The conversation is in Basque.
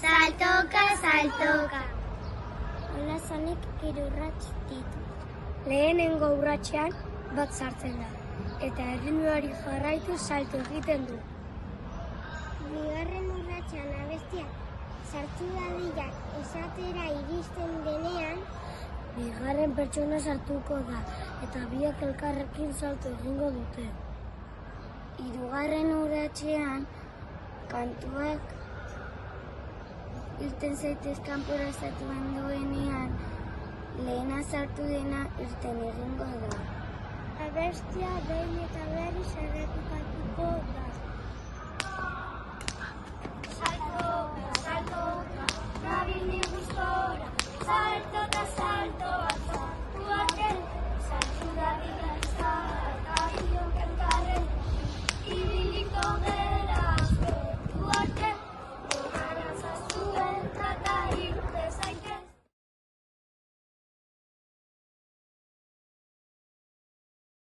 Saltoka, saltoka. Hola zanik 3 urrats ditu. Lehenengo urratsean bat sartzen da, eta erritmoari jarraitu salto egiten du. Bigarren urratsean abestia sartu dadila esatera iristen denean, Bigarren pertsona sartuko da, eta biak elkarrekin salto egingo dute. hirugarren urratsean kantuak irten zaitez kanpora zatuen duenean, lehena sartu dena irten egingo da. Abestia behin eta berriz